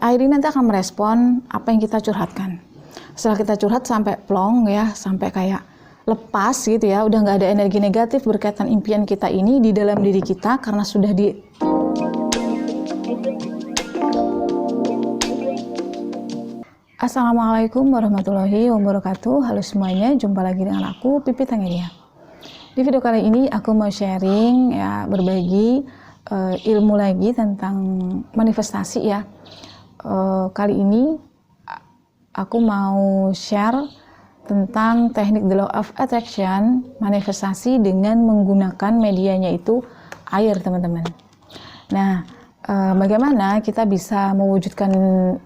air ini nanti akan merespon apa yang kita curhatkan. Setelah kita curhat sampai plong ya, sampai kayak lepas gitu ya, udah nggak ada energi negatif berkaitan impian kita ini di dalam diri kita karena sudah di Assalamualaikum warahmatullahi wabarakatuh. Halo semuanya, jumpa lagi dengan aku Pipi Tangeria. Di video kali ini aku mau sharing ya, berbagi ilmu lagi tentang manifestasi ya. Kali ini aku mau share tentang teknik The Law of Attraction, manifestasi dengan menggunakan medianya itu air, teman-teman. Nah, bagaimana kita bisa mewujudkan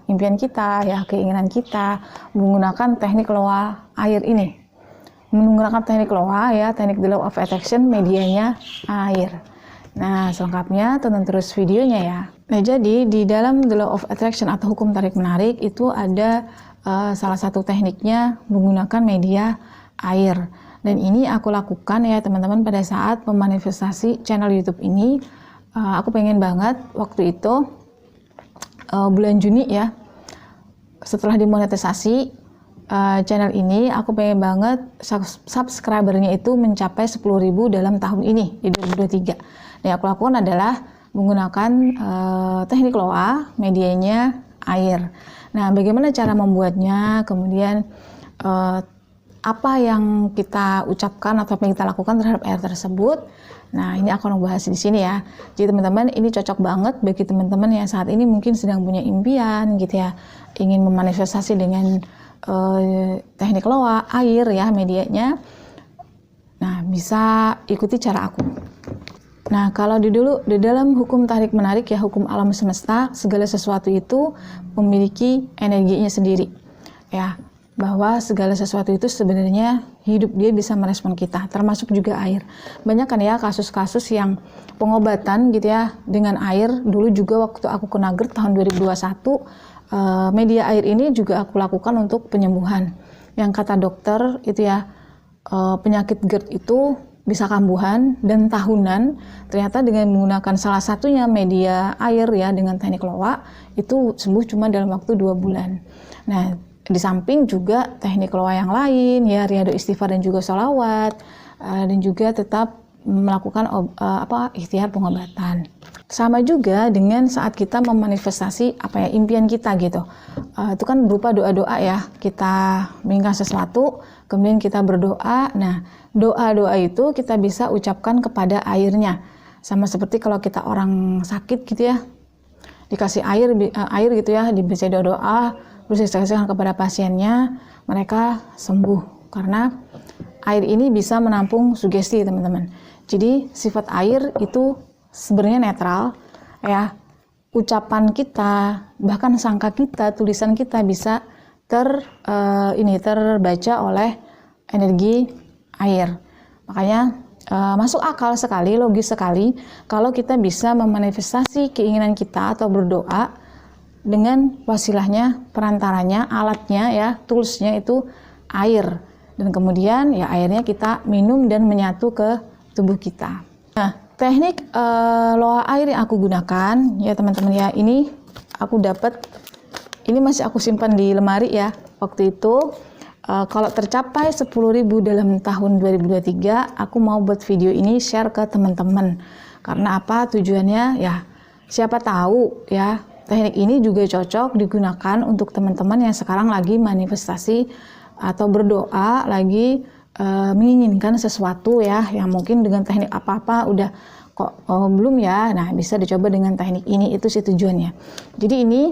impian kita ya, keinginan kita menggunakan teknik loa air ini. Menggunakan teknik loa ya, teknik The Law of Attraction, medianya air. Nah, selengkapnya tonton terus videonya ya. Nah, jadi di dalam The Law of Attraction atau hukum tarik menarik itu ada salah satu tekniknya menggunakan media air. Dan ini aku lakukan ya teman-teman pada saat memanifestasi channel YouTube ini. Aku pengen banget waktu itu bulan Juni ya, setelah dimonetisasi channel ini, aku pengen banget subscribernya itu mencapai 10.000 dalam tahun ini di 2023. Yang aku lakukan adalah menggunakan teknik loa, medianya air. Nah, bagaimana cara membuatnya, kemudian apa yang kita ucapkan atau apa yang kita lakukan terhadap air tersebut. Nah, ini aku akan bahas di sini ya. Jadi teman-teman, ini cocok banget bagi teman-teman yang saat ini mungkin sedang punya impian gitu ya, ingin memanifestasi dengan teknik loa air ya, medianya. Nah, bisa ikuti cara aku. Nah, kalau di dalam hukum tarik menarik ya, hukum alam semesta, segala sesuatu itu memiliki energinya sendiri ya, bahwa segala sesuatu itu sebenarnya hidup dia bisa merespon kita, termasuk juga air. Banyak kan ya kasus-kasus yang pengobatan gitu ya dengan air. Dulu juga waktu aku kena GERD tahun 2021, media air ini juga aku lakukan untuk penyembuhan. Yang kata dokter itu ya, penyakit GERD itu bisa kambuhan dan tahunan. Ternyata dengan menggunakan salah satunya media air ya, dengan teknik loa, itu sembuh cuma dalam waktu 2 bulan. Nah, di samping juga teknik loa yang lain ya, riyado istighfar dan juga sholawat, dan juga tetap melakukan ikhtiar pengobatan. Sama juga dengan saat kita memanifestasi impian kita gitu. Itu kan berupa doa-doa ya. Kita menginginkan sesuatu, kemudian kita berdoa. Nah, doa-doa itu kita bisa ucapkan kepada airnya. Sama seperti kalau kita orang sakit gitu ya, dikasih air gitu ya, diberi doa, terus dikasihkan kepada pasiennya, mereka sembuh. Karena air ini bisa menampung sugesti, teman-teman. Jadi sifat air itu sebenarnya netral ya. Ucapan kita, bahkan sangka kita, tulisan kita bisa terbaca oleh energi air. Makanya masuk akal sekali, logis sekali kalau kita bisa memanifestasi keinginan kita atau berdoa dengan wasilahnya, perantaranya, alatnya ya, toolsnya itu air. Dan kemudian ya airnya kita minum dan menyatu ke tubuh kita. Nah, teknik loa air yang aku gunakan ya teman-teman ya, ini aku dapat, ini masih aku simpan di lemari ya. Waktu itu kalau tercapai 10.000 dalam tahun 2023, aku mau buat video ini share ke teman-teman. Karena apa? Tujuannya ya, siapa tahu ya, teknik ini juga cocok digunakan untuk teman-teman yang sekarang lagi manifestasi atau berdoa, lagi menginginkan sesuatu ya, yang mungkin dengan teknik apa-apa udah kok belum ya. Nah, bisa dicoba dengan teknik ini, itu sih tujuannya. Jadi ini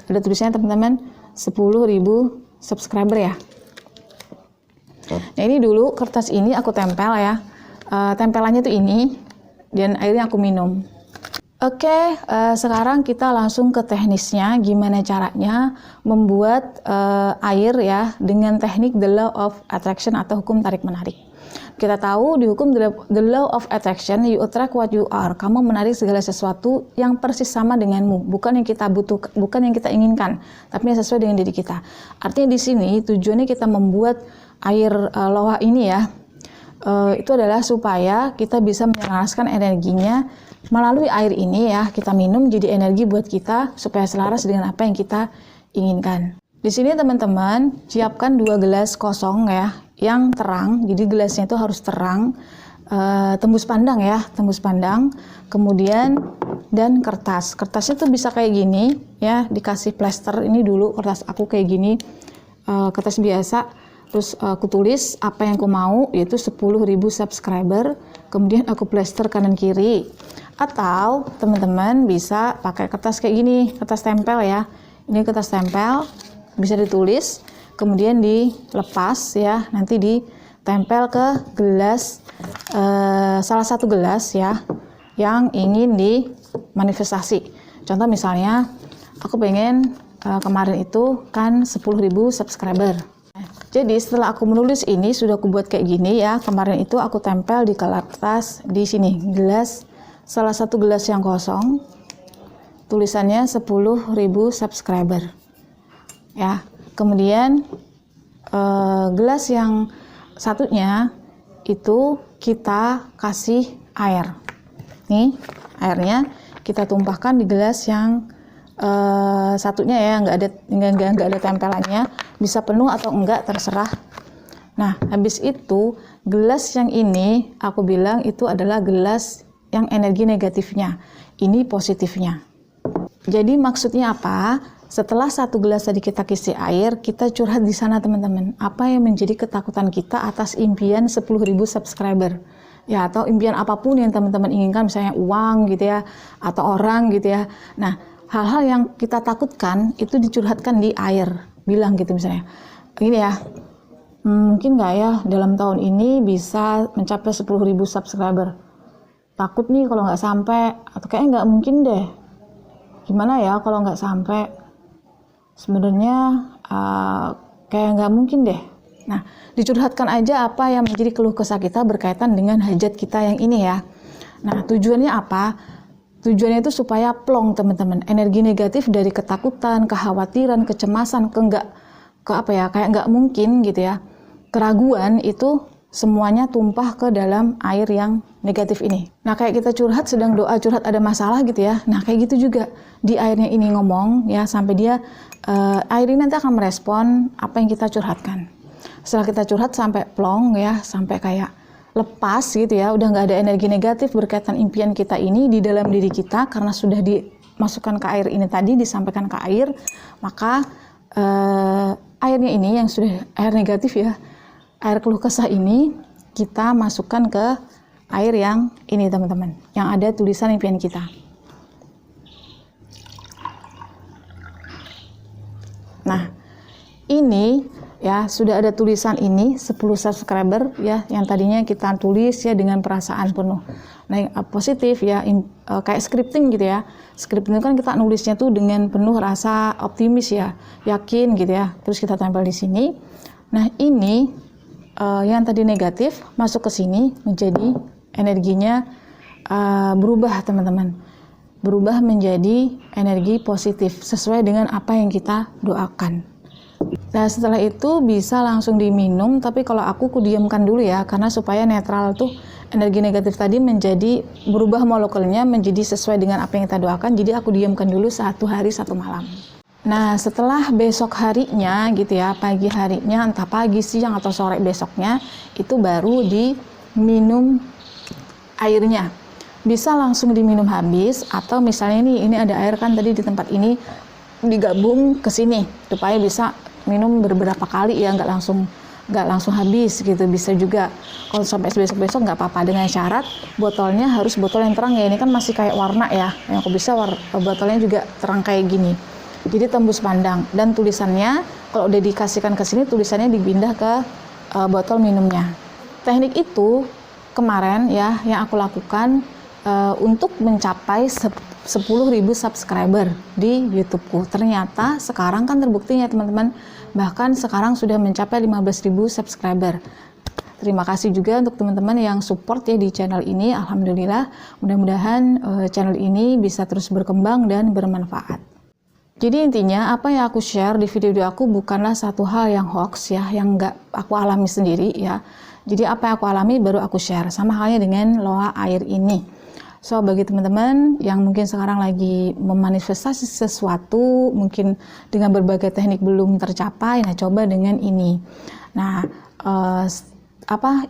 ada tulisannya teman-teman, 10.000 subscriber ya. Nah, ini dulu kertas ini aku tempel ya, tempelannya tuh ini, dan airnya aku minum. Oke, sekarang kita langsung ke teknisnya, gimana caranya membuat air ya dengan teknik The Law of Attraction atau hukum tarik menarik. Kita tahu di hukum The Law of Attraction, you attract what you are. Kamu menarik segala sesuatu yang persis sama denganmu, bukan yang kita butuhkan, bukan yang kita inginkan, tapi yang sesuai dengan diri kita. Artinya di sini tujuannya kita membuat air loa ini ya itu adalah supaya kita bisa menyelaraskan energinya melalui air ini ya, kita minum jadi energi buat kita supaya selaras dengan apa yang kita inginkan. Di sini teman-teman siapkan 2 gelas kosong ya, yang terang, jadi gelasnya itu harus terang, tembus pandang ya, tembus pandang, kemudian dan kertasnya tuh bisa kayak gini ya, dikasih plester ini dulu, kertas aku kayak gini, kertas biasa. Terus aku tulis apa yang aku mau, yaitu 10.000 subscriber, kemudian aku plester kanan kiri. Atau teman-teman bisa pakai kertas kayak gini, kertas tempel ya. Ini kertas tempel, bisa ditulis, kemudian dilepas ya, nanti ditempel ke gelas, salah satu gelas ya, yang ingin dimanifestasi. Contoh misalnya, aku pengen kemarin itu kan 10.000 subscriber. Jadi setelah aku menulis ini, sudah aku buat kayak gini ya, kemarin itu aku tempel di kertas di sini, gelas, salah satu gelas yang kosong, tulisannya 10.000 subscriber ya. Kemudian gelas yang satunya itu kita kasih air, nih airnya kita tumpahkan di gelas yang satunya ya, nggak ada tempelannya, bisa penuh atau enggak terserah. Nah habis itu gelas yang ini aku bilang itu adalah gelas yang energi negatifnya, ini positifnya. Jadi maksudnya apa? Setelah satu gelas tadi kita isi air, kita curhat di sana teman-teman, apa yang menjadi ketakutan kita atas impian 10.000 subscriber ya, atau impian apapun yang teman-teman inginkan, misalnya uang gitu ya, atau orang gitu ya. Nah hal-hal yang kita takutkan itu dicurhatkan di air, bilang gitu misalnya, gini ya, mungkin nggak ya dalam tahun ini bisa mencapai 10.000 subscriber, takut nih kalau nggak sampai, atau kayaknya nggak mungkin deh, gimana ya kalau nggak sampai, sebenarnya kayak nggak mungkin deh. Nah dicurhatkan aja apa yang menjadi keluh kesah kita berkaitan dengan hajat kita yang ini ya. Nah tujuannya apa? Tujuannya itu supaya plong teman-teman, energi negatif dari ketakutan, kekhawatiran, kecemasan, kayak nggak mungkin gitu ya, keraguan itu semuanya tumpah ke dalam air yang negatif ini. Nah kayak kita curhat, sedang doa curhat ada masalah gitu ya, nah kayak gitu juga di airnya ini ngomong ya, sampai dia air ini nanti akan merespon apa yang kita curhatkan. Setelah kita curhat sampai plong ya, sampai kayak lepas gitu ya, udah nggak ada energi negatif berkaitan impian kita ini di dalam diri kita, karena sudah dimasukkan ke air ini tadi, disampaikan ke air, maka airnya ini yang sudah air negatif ya, air keluh kesah ini kita masukkan ke air yang ini teman-teman, yang ada tulisan impian kita. Nah ini ya, sudah ada tulisan ini 10 subscriber ya, yang tadinya kita tulis ya dengan perasaan penuh. Nah yang positif ya, kayak scripting gitu ya. Scripting itu kan kita nulisnya tuh dengan penuh rasa optimis ya, yakin gitu ya. Terus kita tempel di sini. Nah ini yang tadi negatif masuk ke sini, menjadi energinya berubah teman-teman. Berubah menjadi energi positif sesuai dengan apa yang kita doakan. Nah setelah itu bisa langsung diminum, tapi kalau aku diamkan dulu ya, karena supaya netral tuh energi negatif tadi menjadi berubah molekulnya menjadi sesuai dengan apa yang kita doakan. Jadi aku diamkan dulu 1 hari 1 malam. Nah setelah besok harinya gitu ya, pagi harinya, entah pagi, siang atau sore besoknya, itu baru diminum airnya. Bisa langsung diminum habis, atau misalnya ini ada air kan tadi di tempat ini, digabung ke sini supaya bisa minum beberapa kali ya, nggak langsung habis gitu. Bisa juga kalau sampai besok nggak apa-apa, dengan syarat botolnya harus botol yang terang ya. Ini kan masih kayak warna ya, yang aku bisa botolnya juga terang kayak gini, jadi tembus pandang. Dan tulisannya kalau udah dikasihkan ke sini, tulisannya dipindah ke botol minumnya. Teknik itu kemarin ya yang aku lakukan untuk mencapai 10.000 subscriber di YouTubeku. Ternyata sekarang kan terbuktinya teman-teman, bahkan sekarang sudah mencapai 15.000 subscriber. Terima kasih juga untuk teman-teman yang support ya di channel ini. Alhamdulillah, mudah-mudahan channel ini bisa terus berkembang dan bermanfaat. Jadi intinya apa yang aku share di video aku bukanlah satu hal yang hoax ya, yang nggak aku alami sendiri ya. Jadi apa yang aku alami baru aku share, sama halnya dengan loa air ini. So bagi teman-teman yang mungkin sekarang lagi memanifestasi sesuatu, mungkin dengan berbagai teknik belum tercapai, nah coba dengan ini. Nah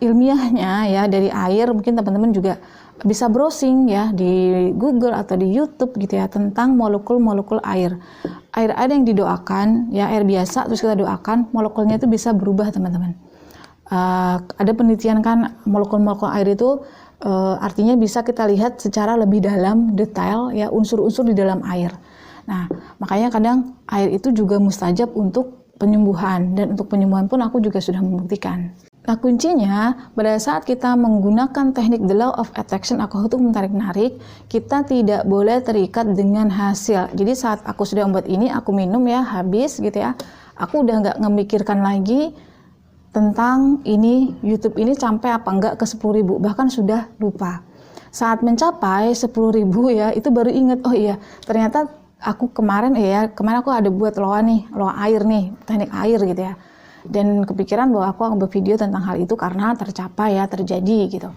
ilmiahnya ya dari air, mungkin teman-teman juga bisa browsing ya di Google atau di YouTube gitu ya tentang molekul-molekul air. Air yang didoakan ya, air biasa terus kita doakan, molekulnya itu bisa berubah teman-teman. Ada penelitian kan molekul-molekul air itu artinya bisa kita lihat secara lebih dalam detail ya unsur-unsur di dalam air. Nah makanya kadang air itu juga mustajab untuk penyembuhan, dan untuk penyembuhan pun aku juga sudah membuktikan. Nah kuncinya pada saat kita menggunakan teknik the law of attraction, aku untuk menarik-narik, kita tidak boleh terikat dengan hasil. Jadi saat aku sudah membuat ini, aku minum ya, habis gitu ya, aku udah nggak memikirkan lagi tentang ini YouTube ini sampai apa enggak ke 10.000, bahkan sudah lupa. Saat mencapai 10.000 ya, itu baru ingat, oh iya ternyata aku kemarin aku ada buat loa air nih, teknik air gitu ya. Dan kepikiran bahwa aku akan bervideo tentang hal itu karena tercapai ya, terjadi gitu.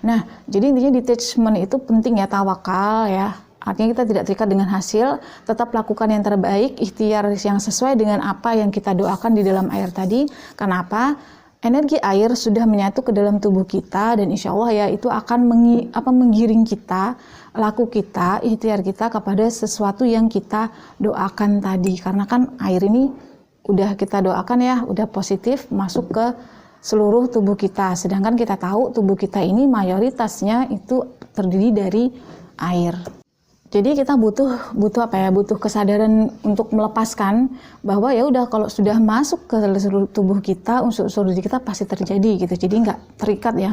Nah, jadi intinya detachment itu penting ya, tawakal ya. Artinya kita tidak terikat dengan hasil, tetap lakukan yang terbaik, ikhtiar yang sesuai dengan apa yang kita doakan di dalam air tadi. Kenapa? Energi air sudah menyatu ke dalam tubuh kita, dan insya Allah ya itu akan menggiring kita, laku kita, ikhtiar kita kepada sesuatu yang kita doakan tadi. Karena kan air ini udah kita doakan ya, udah positif masuk ke seluruh tubuh kita. Sedangkan kita tahu tubuh kita ini mayoritasnya itu terdiri dari air. Jadi kita butuh kesadaran untuk melepaskan bahwa ya udah kalau sudah masuk ke seluruh tubuh kita, unsur-unsur diri kita pasti terjadi gitu. Jadi nggak terikat ya,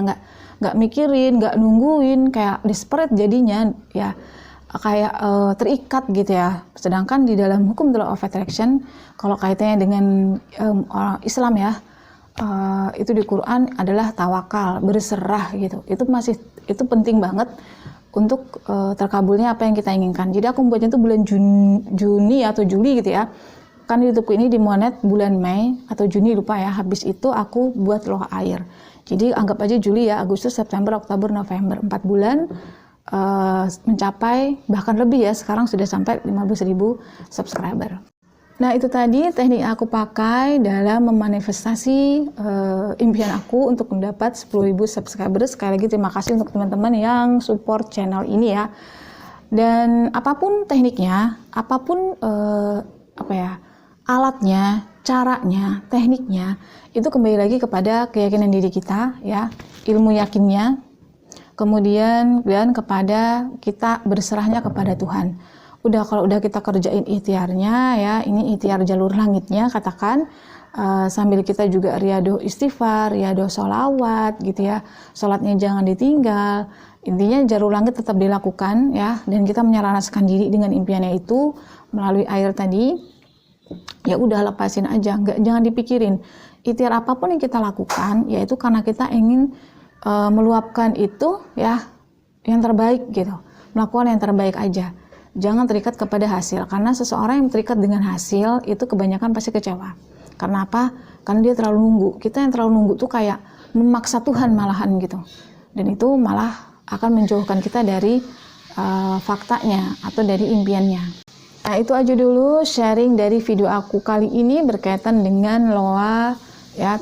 nggak mikirin, nggak nungguin, kayak desperate jadinya ya. Kayak terikat gitu ya. Sedangkan di dalam hukum the law of attraction, kalau kaitannya dengan orang Islam ya, itu di Quran adalah tawakal, berserah gitu. Itu penting banget untuk terkabulnya apa yang kita inginkan. Jadi aku membuatnya itu bulan Juni atau Juli gitu ya. Kan YouTubeku ini dimonet bulan Mei atau Juni, lupa ya. Habis itu aku buat loa air. Jadi anggap aja Juli ya, Agustus, September, Oktober, November, 4 bulan. Mencapai bahkan lebih ya, sekarang sudah sampai 15.000 subscriber. Nah itu tadi teknik aku pakai dalam memanifestasi impian aku untuk mendapat 10.000 subscriber. Sekali lagi terima kasih untuk teman-teman yang support channel ini ya. Dan apapun tekniknya, apapun alatnya, caranya, tekniknya, itu kembali lagi kepada keyakinan diri kita ya, ilmu yakinnya. Kemudian dan kepada kita berserahnya kepada Tuhan. Kalau udah kita kerjain ikhtiarnya ya, ini ikhtiar jalur langitnya katakan, sambil kita juga riado istighfar, riado sholawat gitu ya, sholatnya jangan ditinggal. Intinya jalur langit tetap dilakukan ya, dan kita menyelaraskan diri dengan impiannya itu melalui air tadi. Ya udah lepasin aja, jangan dipikirin. Ikhtiar apapun yang kita lakukan, yaitu karena kita ingin meluapkan itu ya yang terbaik gitu, melakukan yang terbaik aja, jangan terikat kepada hasil. Karena seseorang yang terikat dengan hasil itu kebanyakan pasti kecewa. Karena apa? Karena dia terlalu nunggu. Kita yang terlalu nunggu tuh kayak memaksa Tuhan malahan gitu, dan itu malah akan menjauhkan kita dari faktanya atau dari impiannya. Nah itu aja dulu sharing dari video aku kali ini berkaitan dengan loa ya,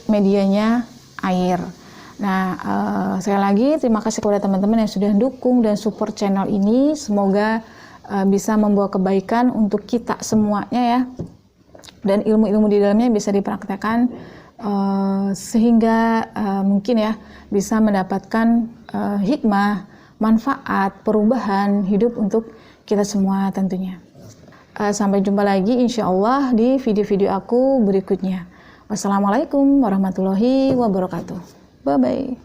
medianya air. Nah, sekali lagi terima kasih kepada teman-teman yang sudah dukung dan support channel ini. Semoga bisa membawa kebaikan untuk kita semuanya ya. Dan ilmu-ilmu di dalamnya bisa dipraktekkan sehingga mungkin ya bisa mendapatkan hikmah, manfaat, perubahan hidup untuk kita semua tentunya. Sampai jumpa lagi insya Allah di video-video aku berikutnya. Wassalamualaikum warahmatullahi wabarakatuh. Bye-bye.